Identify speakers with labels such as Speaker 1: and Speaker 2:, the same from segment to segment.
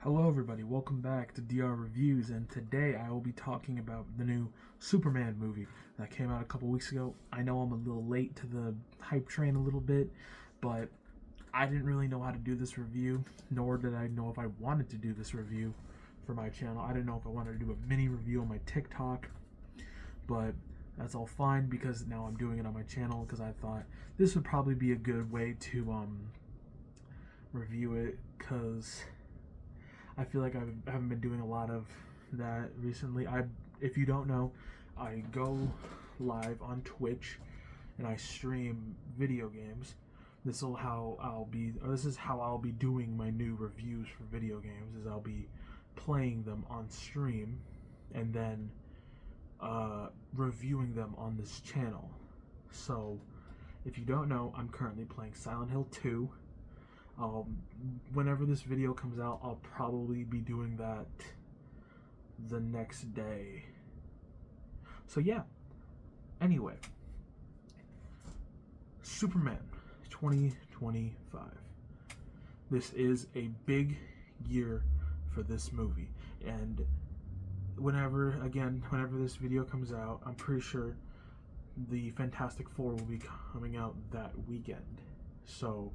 Speaker 1: Hello everybody, welcome back to DR Reviews, and today I will be talking about the new Superman movie that came out a couple weeks ago. I know I'm a little late to the hype train a little bit, but I didn't really know how to do this review, nor did I know if I wanted to do this review for my channel. I didn't know if I wanted to do a mini review on my TikTok, but that's all fine because now I'm doing it on my channel because I thought this would probably be a good way to review it, because I feel like I haven't been doing a lot of that recently. If you don't know, I go live on Twitch and I stream video games. This is how I'll be doing my new reviews for video games. Is I'll be playing them on stream and then reviewing them on this channel. So, if you don't know, I'm currently playing Silent Hill 2. Whenever this video comes out, I'll probably be doing that the next day. So yeah, anyway, Superman 2025. This is a big year for this movie, and whenever this video comes out, I'm pretty sure the Fantastic Four will be coming out that weekend. So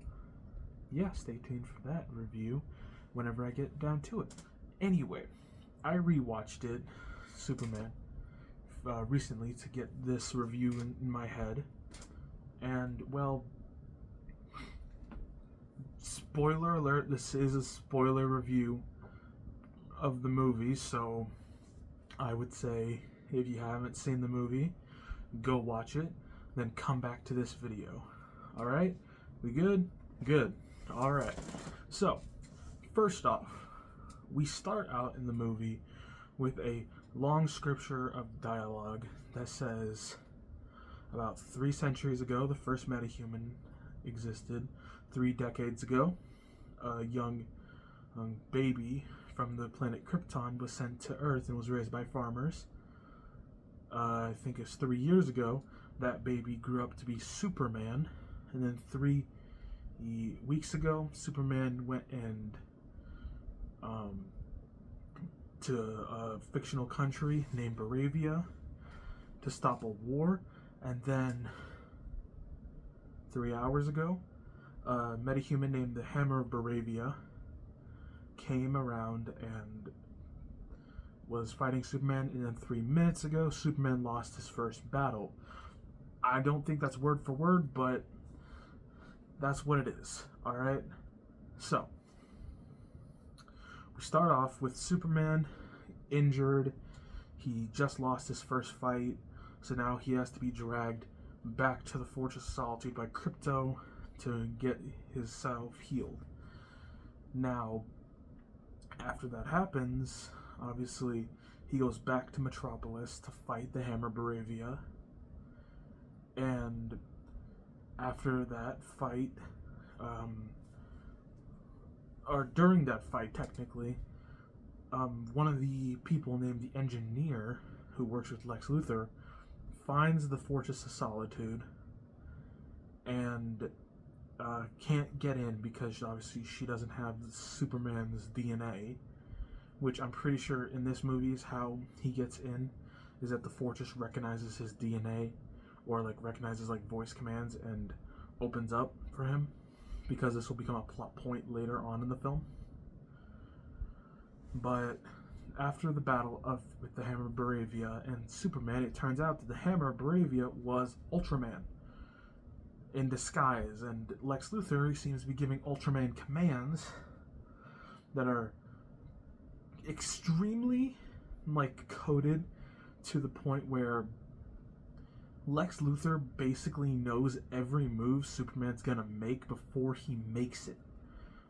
Speaker 1: yeah, stay tuned for that review whenever I get down to it. Anyway, I rewatched it, Superman, recently to get this review in my head. And, well, spoiler alert, this is a spoiler review of the movie, so I would say if you haven't seen the movie, go watch it, then come back to this video. Alright? We good? Good. Alright, so first off, we start out in the movie with a long scripture of dialogue that says, about 3 centuries ago, the first metahuman existed. 3 decades ago, a young baby from the planet Krypton was sent to Earth and was raised by farmers. I think it's 3 years ago, that baby grew up to be Superman, and then 3 weeks ago, Superman went and to a fictional country named Baravia to stop a war, and then 3 hours ago, a metahuman named the Hammer of Baravia came around and was fighting Superman, and then 3 minutes ago, Superman lost his first battle. I don't think that's word for word, but that's what it is, alright? So, we start off with Superman injured. He just lost his first fight, so now he has to be dragged back to the Fortress of Solitude by Crypto to get himself healed. Now, after that happens, obviously, he goes back to Metropolis to fight the Hammer Baravia, and after that fight, or during that fight, technically, one of the people named the Engineer, who works with Lex Luthor, finds the Fortress of Solitude and can't get in because obviously she doesn't have Superman's DNA, which I'm pretty sure in this movie is how he gets in, is that the Fortress recognizes his DNA, or like recognizes like voice commands and opens up for him, because this will become a plot point later on in the film. But after the battle with the Hammer of Baravia and Superman, it turns out that the Hammer of Baravia was Ultraman in disguise, and Lex Luthor seems to be giving Ultraman commands that are extremely coded to the point where Lex Luthor basically knows every move Superman's gonna make before he makes it,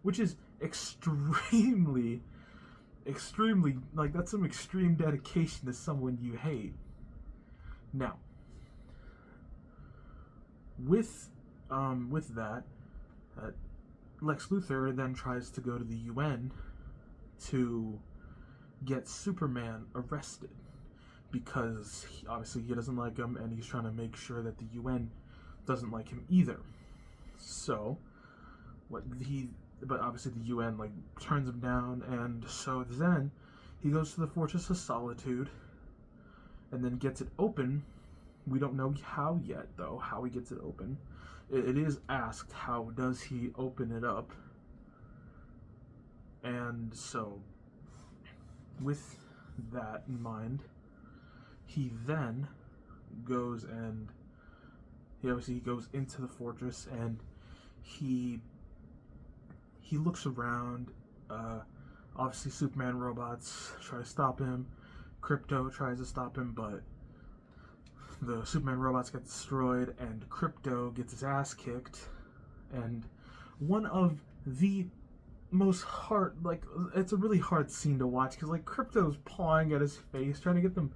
Speaker 1: which is extremely, that's some extreme dedication to someone you hate. Now, with that, Lex Luthor then tries to go to the UN to get Superman arrested, because obviously he doesn't like him, and he's trying to make sure that the UN doesn't like him either. So, what he but obviously the UN like turns him down, and so then he goes to the Fortress of Solitude, and then gets it open. We don't know how yet, though, how he gets it open. It is asked, how does he open it up? And so, with that in mind, he then goes and he goes into the fortress, and he looks around. Obviously, Superman robots try to stop him. Krypto tries to stop him, but the Superman robots get destroyed, and Krypto gets his ass kicked. And one of the most hard, like, it's a really hard scene to watch, because like Krypto's pawing at his face, trying to get the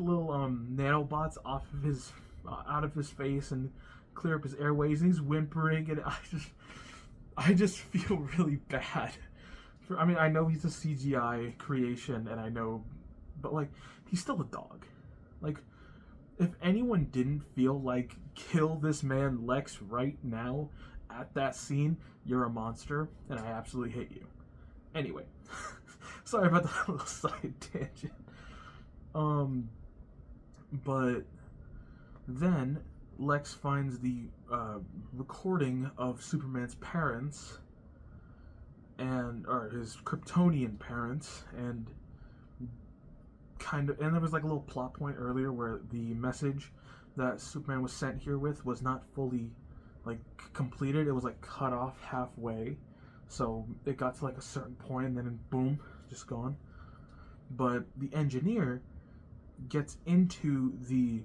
Speaker 1: little nanobots out of his face and clear up his airways, and he's whimpering, and I just feel really bad. I know he's a CGI creation, and I know, but like, he's still a dog. Like, if anyone didn't feel like kill this man Lex right now at that scene, you're a monster, and I absolutely hate you. Anyway, sorry about that little side tangent. But then Lex finds the recording of Superman's parents, or his Kryptonian parents, and there was like a little plot point earlier where the message that Superman was sent here with was not fully like completed. It was like cut off halfway, so it got to like a certain point, and then boom, just gone. But the engineer gets into the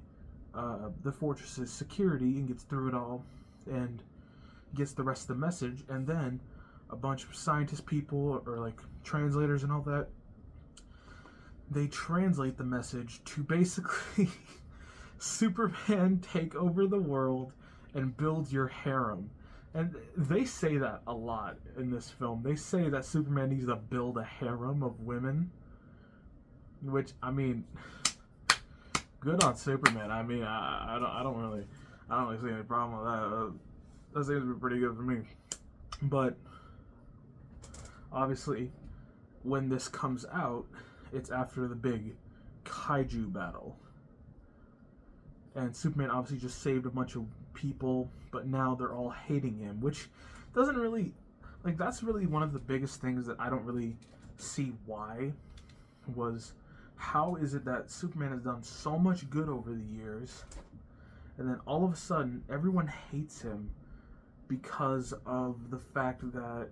Speaker 1: fortress's security and gets through it all and gets the rest of the message, and then a bunch of scientist people, or like translators and all that, they translate the message to basically Superman take over the world and build your harem. And they say that a lot in this film. They say that Superman needs to build a harem of women, which, I mean, good on Superman. I mean, I don't really see any problem with that. That seems to be pretty good for me. But obviously, when this comes out, it's after the big kaiju battle. And Superman obviously just saved a bunch of people, but now they're all hating him, which doesn't really, like, that's really one of the biggest things that I don't really see why, was how is it that Superman has done so much good over the years, and then all of a sudden everyone hates him because of the fact that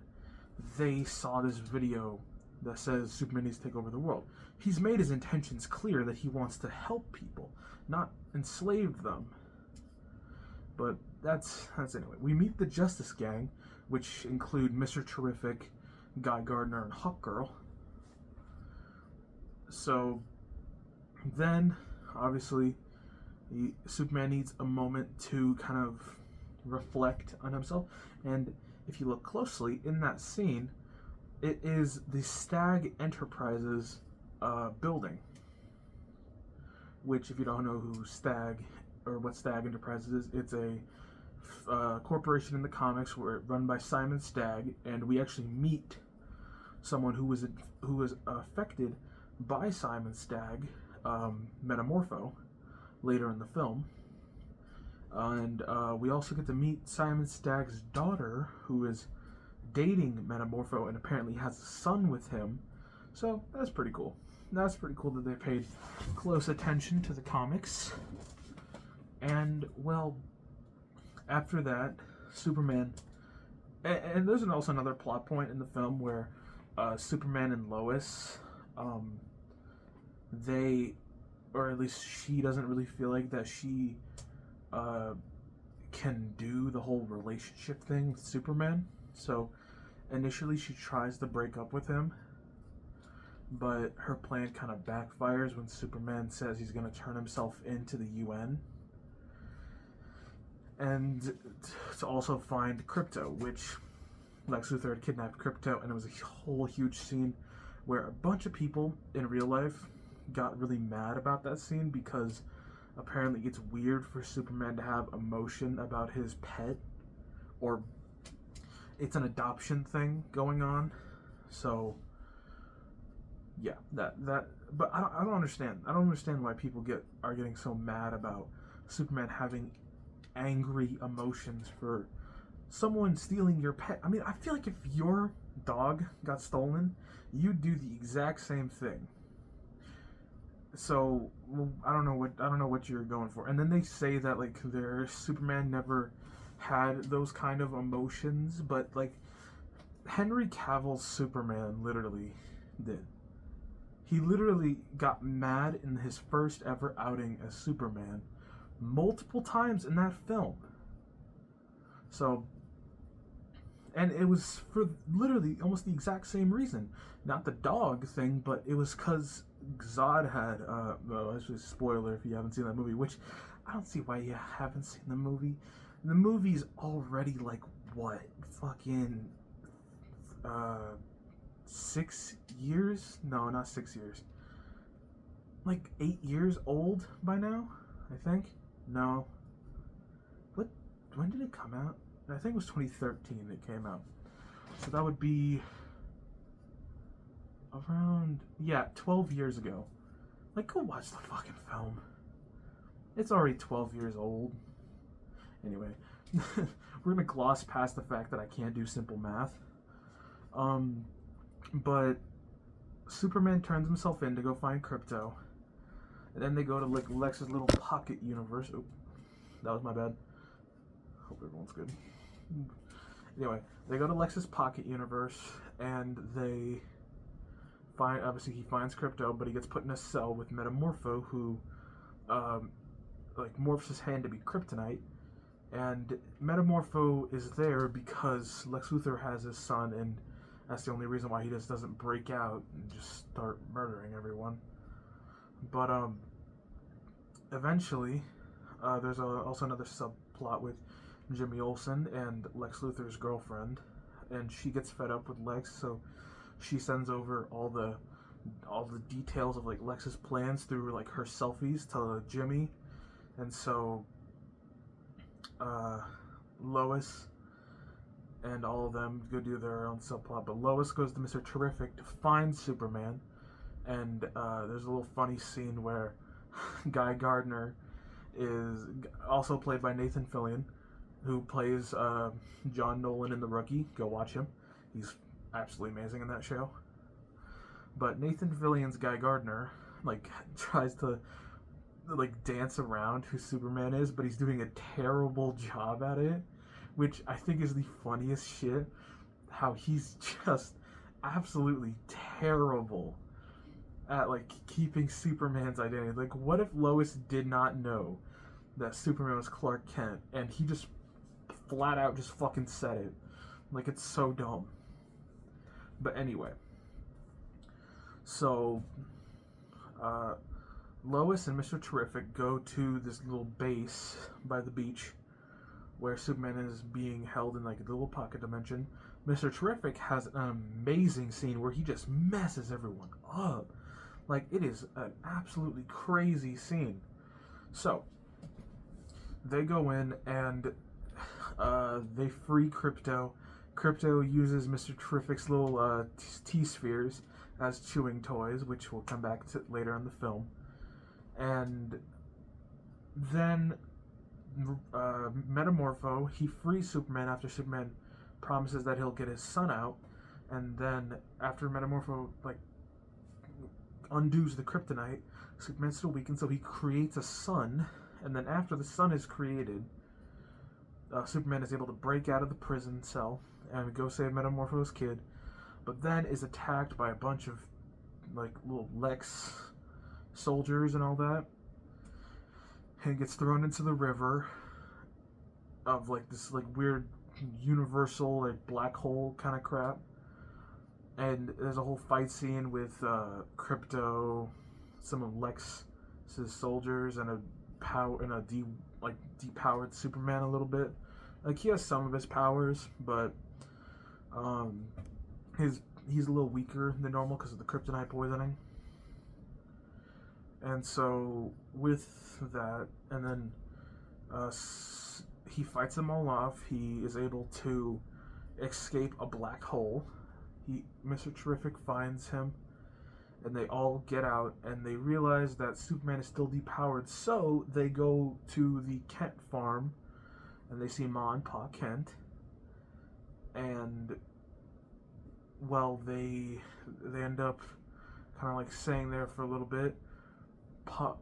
Speaker 1: they saw this video that says Superman needs to take over the world. He's made his intentions clear that he wants to help people, not enslave them. But that's anyway. We meet the Justice Gang, which include Mr. Terrific, Guy Gardner, and Hawkgirl. So then, obviously, Superman needs a moment to kind of reflect on himself. And if you look closely in that scene, it is the Stag Enterprises building. Which, if you don't know who Stag, or what Stag Enterprises is, it's a corporation in the comics run by Simon Stagg, and we actually meet someone who was affected by Simon Stagg, Metamorpho, later in the film. And we also get to meet Simon Stagg's daughter, who is dating Metamorpho and apparently has a son with him. So that's pretty cool. That's pretty cool that they paid close attention to the comics. And, well, after that, Superman... And there's also another plot point in the film where Superman and Lois, they... Or at least she doesn't really feel like that she can do the whole relationship thing with Superman. So, initially she tries to break up with him, but her plan kind of backfires when Superman says he's going to turn himself into the UN. And to also find Krypto, which Lex Luthor had kidnapped Krypto, and it was a whole huge scene where a bunch of people in real life got really mad about that scene, because apparently it's weird for Superman to have emotion about his pet, or it's an adoption thing going on. So yeah, that. But I don't understand. I don't understand why people are getting so mad about Superman having angry emotions for someone stealing your pet. I mean, I feel like if your dog got stolen, you'd do the exact same thing. So I don't know what you're going for. And then they say that like their Superman never had those kind of emotions, but like Henry Cavill's Superman literally did. He literally got mad in his first ever outing as Superman multiple times in that film. So, and it was for literally almost the exact same reason. Not the dog thing, but it was because Zod had, well, this is a spoiler if you haven't seen that movie, which I don't see why you haven't seen the movie. The movie's already like, what, fucking, 6 years? No, not 6 years. Like 8 years old by now, I think. No. When did it come out? I think it was 2013 it came out. So that would be around, 12 years ago. Like, go watch the fucking film. It's already 12 years old. Anyway, we're gonna gloss past the fact that I can't do simple math. But Superman turns himself in to go find Krypto. And then they go to like Lex's little pocket universe. Oop, that was my bad. Hope everyone's good. Anyway, they go to Lex's pocket universe and they find, obviously he finds Krypto, but he gets put in a cell with Metamorpho, who like morphs his hand to be kryptonite. And Metamorpho is there because Lex Luthor has his son, and that's the only reason why he just doesn't break out and just start murdering everyone. But eventually, there's also another subplot with Jimmy Olsen and Lex Luthor's girlfriend, and she gets fed up with Lex, so she sends over all the details of like Lex's plans through like her selfies to Jimmy, and so Lois and all of them go do their own subplot. But Lois goes to Mr. Terrific to find Superman, and there's a little funny scene where Guy Gardner is also played by Nathan Fillion, who plays John Nolan in The Rookie. Go watch him. He's absolutely amazing in that show. But Nathan Fillion's Guy Gardner like tries to like dance around who Superman is, but he's doing a terrible job at it, which I think is the funniest shit. How he's just absolutely terrible at like keeping Superman's identity. Like, what if Lois did not know that Superman was Clark Kent, and he just flat out just fucking said it? Like, it's so dumb. But anyway, so Lois and Mr. Terrific go to this little base by the beach where Superman is being held in like a little pocket dimension. Mr. Terrific has an amazing scene where he just messes everyone up. Like, it is an absolutely crazy scene. So they go in and they free Krypto. Krypto uses Mr. Terrific's little T-spheres as chewing toys, which we'll come back to later in the film. And then Metamorpho, he frees Superman after Superman promises that he'll get his son out. And then after Metamorpho like undoes the kryptonite, Superman's still weakened, so he creates a sun. And then after the sun is created, Superman is able to break out of the prison cell and go save Metamorpho's kid, but then is attacked by a bunch of like little Lex soldiers and all that, and gets thrown into the river of like this like weird universal like black hole kind of crap. And there's a whole fight scene with Krypto, some of Lex's soldiers, and a depowered Superman a little bit. Like, he has some of his powers, but he's a little weaker than normal because of the kryptonite poisoning. And so with that, and then he fights them all off. He is able to escape a black hole. Mr. Terrific finds him, and they all get out, and they realize that Superman is still depowered, so they go to the Kent farm, and they see Ma and Pa Kent, and, well, they end up kind of like staying there for a little bit. Pa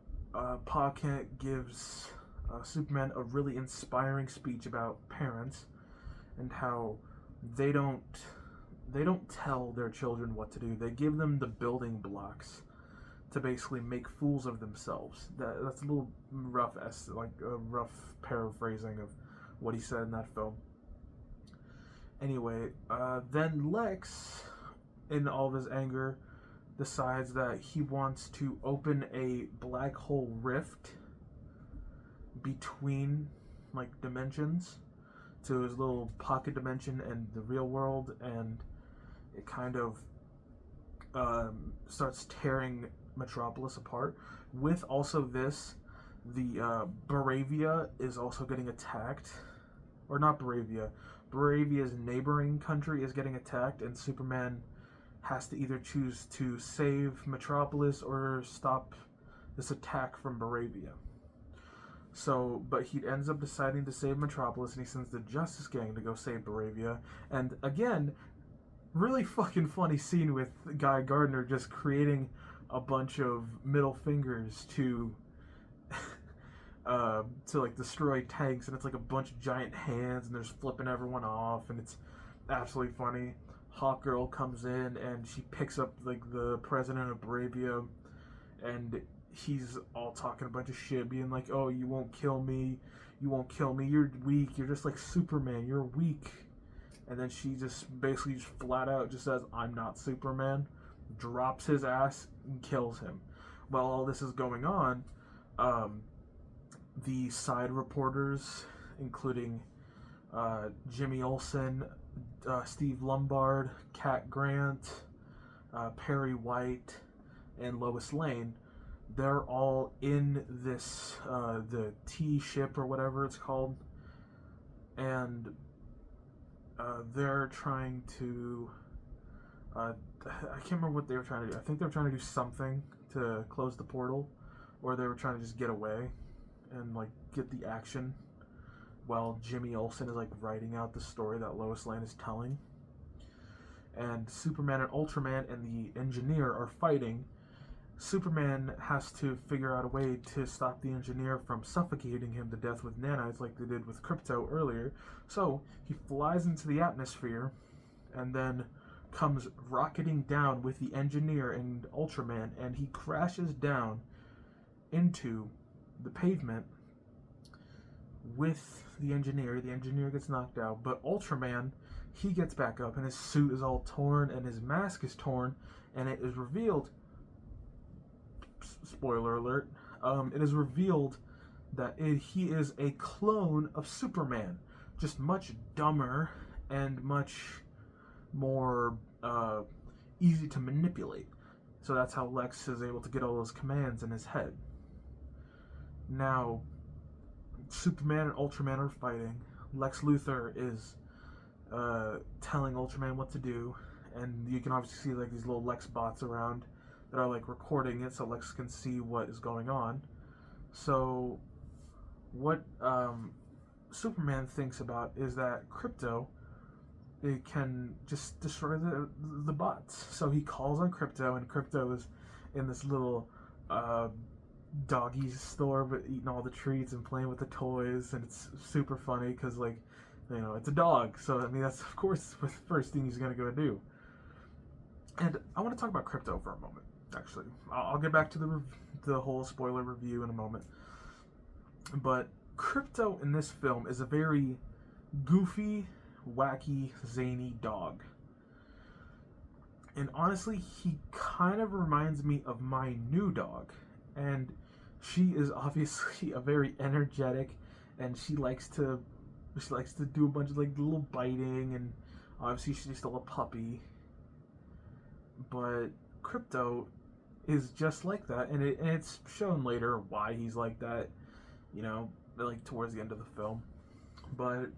Speaker 1: Kent gives Superman a really inspiring speech about parents, and how they don't tell their children what to do. They give them the building blocks to basically make fools of themselves. That's a little rough, like a rough paraphrasing of what he said in that film. Anyway, then Lex, in all of his anger, decides that he wants to open a black hole rift between, like, dimensions to his little pocket dimension and the real world, and it kind of starts tearing Metropolis apart. With also this, the Baravia is also getting attacked. Or not Baravia. Baravia's neighboring country is getting attacked, and Superman has to either choose to save Metropolis or stop this attack from Baravia. So, but he ends up deciding to save Metropolis, and he sends the Justice Gang to go save Baravia. And again, really fucking funny scene with Guy Gardner just creating a bunch of middle fingers to like destroy tanks, and it's like a bunch of giant hands, and they're just flipping everyone off, and it's absolutely funny. Hawkgirl comes in, and she picks up like the president of Baravia, and he's all talking a bunch of shit, being like, "Oh, you won't kill me, you're weak, you're just like Superman, you're weak." And then she just basically just flat out just says, "I'm not Superman," drops his ass, and kills him. While all this is going on, the side reporters, including Jimmy Olsen, Steve Lombard, Cat Grant, Perry White, and Lois Lane, they're all in this, the T ship or whatever it's called, and they're trying to, I can't remember what they were trying to do. I think they were trying to do something to close the portal, or they were trying to just get away and like get the action while Jimmy Olsen is like writing out the story that Lois Lane is telling. And Superman and Ultraman and the engineer are fighting. Superman has to figure out a way to stop the engineer from suffocating him to death with nanites like they did with Krypto earlier. So he flies into the atmosphere and then comes rocketing down with the engineer and Ultraman, and he crashes down into the pavement with the engineer. The engineer gets knocked out, but Ultraman, he gets back up, and his suit is all torn, and his mask is torn, and it is revealed, spoiler alert, it is revealed that he is a clone of Superman, just much dumber and much more easy to manipulate. So that's how Lex is able to get all those commands in his head. Now, Superman and Ultraman are fighting. Lex Luthor is telling Ultraman what to do, and you can obviously see like these little Lex bots around that are like recording it so Lex can see what is going on. So what Superman thinks about is that Krypto, it can just destroy the bots. So he calls on Krypto, and Krypto is in this little doggy store but eating all the treats and playing with the toys, and it's super funny because, like, you know, it's a dog, so I mean that's of course the first thing he's gonna go do. And I want to talk about Krypto for a moment. Actually, I'll get back to the whole spoiler review in a moment, but Krypto in this film is a very goofy, wacky, zany dog. And honestly, he kind of reminds me of my new dog. And she is obviously a very energetic, and she likes to do a bunch of like little biting, and obviously she's still a puppy. But Krypto is just like that, and it's shown later why he's like that, you know, like towards the end of the film. But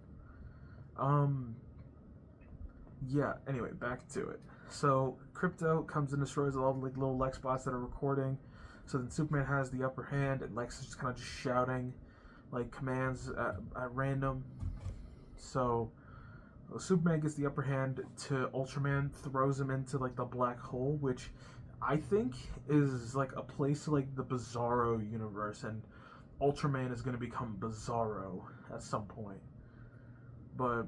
Speaker 1: Yeah, anyway, back to it. So Crypto comes and destroys all the like little Lex bots that are recording. So then Superman has the upper hand, and Lex is just kind of just shouting like commands at random. So Superman gets the upper hand to Ultraman, throws him into like the black hole, which I think is like a place like the Bizarro universe, and Ultraman is going to become Bizarro at some point. But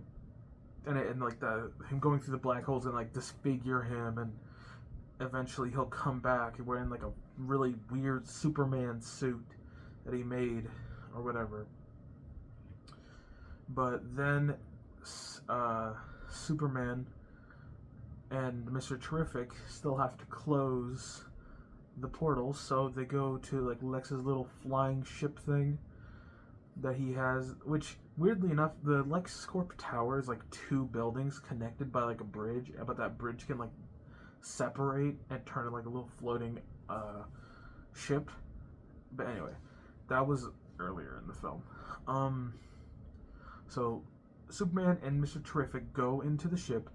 Speaker 1: and like the him going through the black holes and like disfigure him, and eventually he'll come back wearing like a really weird Superman suit that he made or whatever. But then Superman and Mr. Terrific still have to close the portal, so they go to like Lex's little flying ship thing that he has, which weirdly enough, the LexCorp tower is like two buildings connected by like a bridge, but that bridge can like separate and turn into like a little floating ship. But anyway, that was earlier in the film. So Superman and Mr. Terrific go into the ship,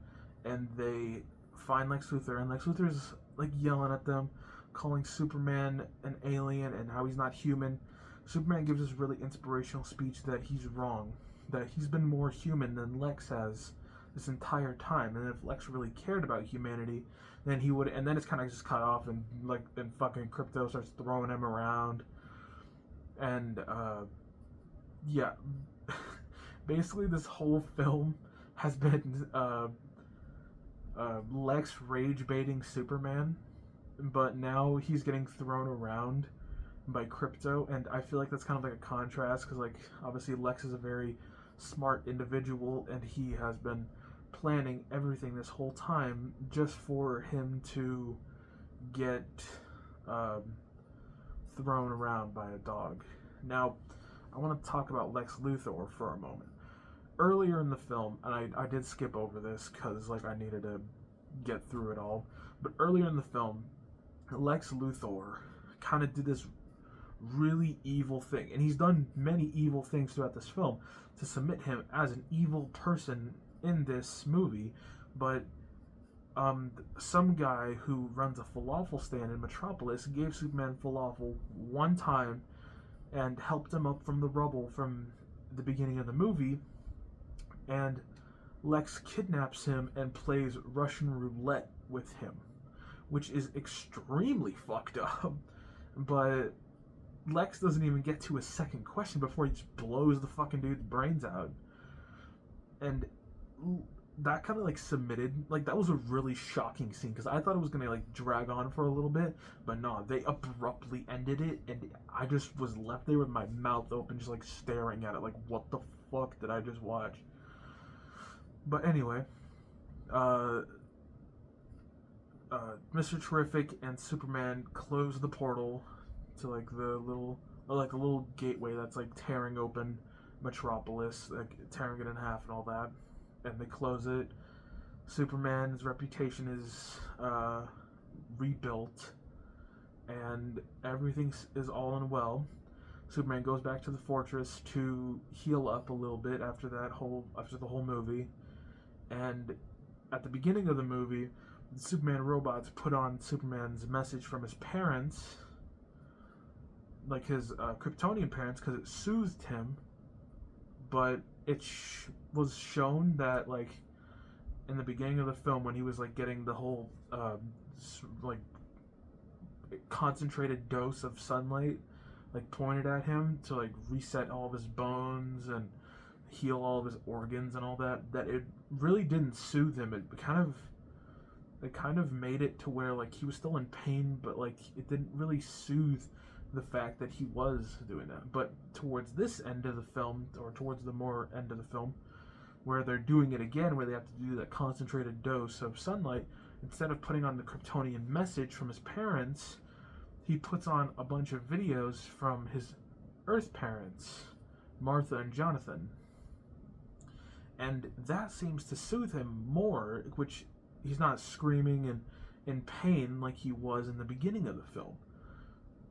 Speaker 1: and they find Lex Luthor, and Lex Luthor's like yelling at them, calling Superman an alien and how he's not human. Superman gives this really inspirational speech that he's wrong, that he's been more human than Lex has this entire time, and if Lex really cared about humanity, then he would. And then it's kind of just cut off, and like then fucking Crypto starts throwing him around, and yeah, basically this whole film has been Lex rage baiting Superman, but now he's getting thrown around by Crypto, and I feel like that's kind of like a contrast, because like obviously Lex is a very smart individual, and he has been planning everything this whole time just for him to get thrown around by a dog. Now, I want to talk about Lex Luthor for a moment. Earlier in the film, and I did skip over this because like I needed to get through it all, but earlier in the film, Lex Luthor kind of did this really evil thing, and he's done many evil things throughout this film to submit him as an evil person in this movie. But some guy who runs a falafel stand in Metropolis gave Superman falafel one time and helped him up from the rubble from the beginning of the movie, and Lex kidnaps him and plays Russian roulette with him, which is extremely fucked up. But Lex doesn't even get to his second question before he just blows the fucking dude's brains out. And that kind of like submitted, like that was a really shocking scene, because I thought it was gonna like drag on for a little bit, but no, they abruptly ended it, and I just was left there with my mouth open, just like staring at it, like what the fuck did I just watch? But anyway, Mr. Terrific and Superman close the portal to like the little gateway that's like tearing open Metropolis, like tearing it in half and all that, and they close it. Superman's reputation is rebuilt, and everything is all in well. Superman goes back to the fortress to heal up a little bit after the whole movie, and at the beginning of the movie, the Superman robots put on Superman's message from his parents, like his Kryptonian parents, because it soothed him. But it was shown that like in the beginning of the film, when he was like getting the whole like concentrated dose of sunlight like pointed at him to like reset all of his bones and heal all of his organs and all that it really didn't soothe him. It kind of made it to where like he was still in pain, but like it didn't really soothe the fact that he was doing that. But towards this end of the film, or towards the more end of the film, where they're doing it again, where they have to do that concentrated dose of sunlight, instead of putting on the Kryptonian message from his parents, he puts on a bunch of videos from his Earth parents, Martha and Jonathan. And that seems to soothe him more, which he's not screaming and in pain like he was in the beginning of the film.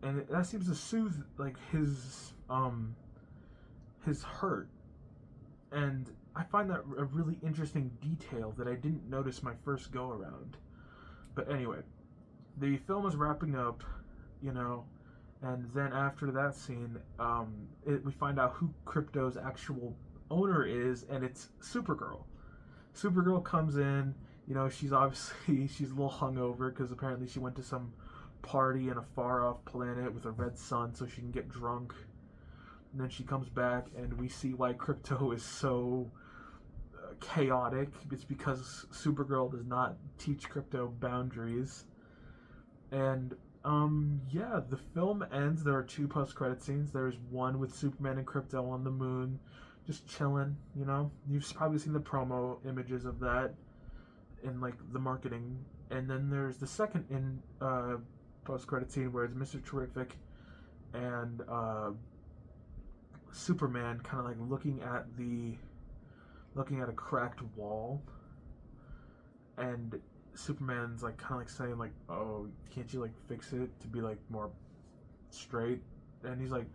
Speaker 1: And that seems to soothe like his hurt. And I find that a really interesting detail that I didn't notice my first go around. But anyway, the film is wrapping up, you know, and then after that scene, we find out who Crypto's actual owner is, and it's Supergirl. Supergirl comes in, you know, she's obviously she's a little hungover because apparently she went to some party in a far off planet with a red sun so she can get drunk. And then she comes back, and we see why Crypto is so chaotic. It's because Supergirl does not teach Crypto boundaries. And yeah, the film ends. There are two post-credit scenes. There's one with Superman and Crypto on the moon, just chilling. You know, you've probably seen the promo images of that in like the marketing. And then there's the second post-credit scene where it's Mr. Terrific and Superman kind of like looking at a cracked wall, and Superman's like kind of like saying like, "Oh, can't you like fix it to be like more straight?" And he's like,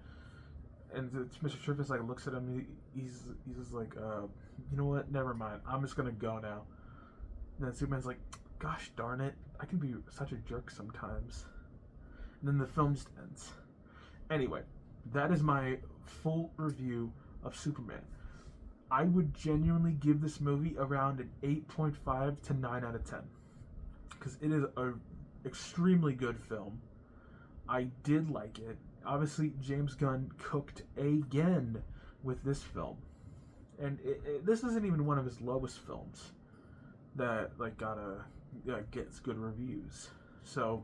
Speaker 1: and Mr. Terrific like looks at him. He's just like, "You know what? Never mind. I'm just gonna go now." And then Superman's like, "Gosh darn it, I can be such a jerk sometimes." And then the film just ends. Anyway, that is my full review of Superman. I would genuinely give this movie around an 8.5 to 9 out of 10. Because it is an extremely good film. I did like it. Obviously, James Gunn cooked again with this film. And this isn't even one of his lowest films that like gets good reviews. So,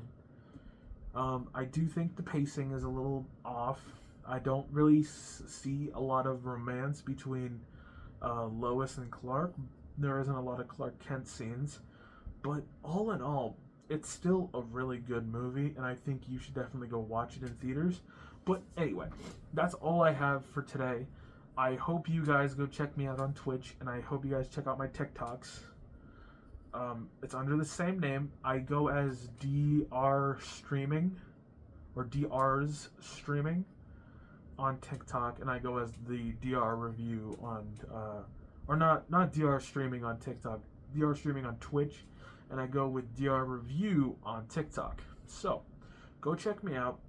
Speaker 1: I do think the pacing is a little off. I don't really see a lot of romance between Lois and Clark. There isn't a lot of Clark Kent scenes, but all in all, it's still a really good movie, and I think you should definitely go watch it in theaters. But anyway, that's all I have for today. I hope you guys go check me out on Twitch, and I hope you guys check out my TikToks. It's under the same name. I go as DR Streaming, or DRs Streaming on TikTok, and I go as the DR Review on, or not DR Streaming on TikTok, DR Streaming on Twitch, and I go with DR Review on TikTok. So, go check me out.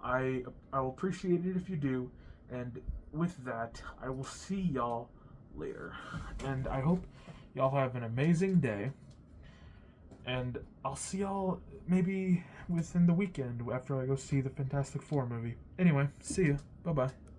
Speaker 1: I will appreciate it if you do, and with that, I will see y'all later. And I hope y'all have an amazing day, and I'll see y'all maybe within the weekend after I go see the Fantastic Four movie. Anyway, see ya. Bye-bye.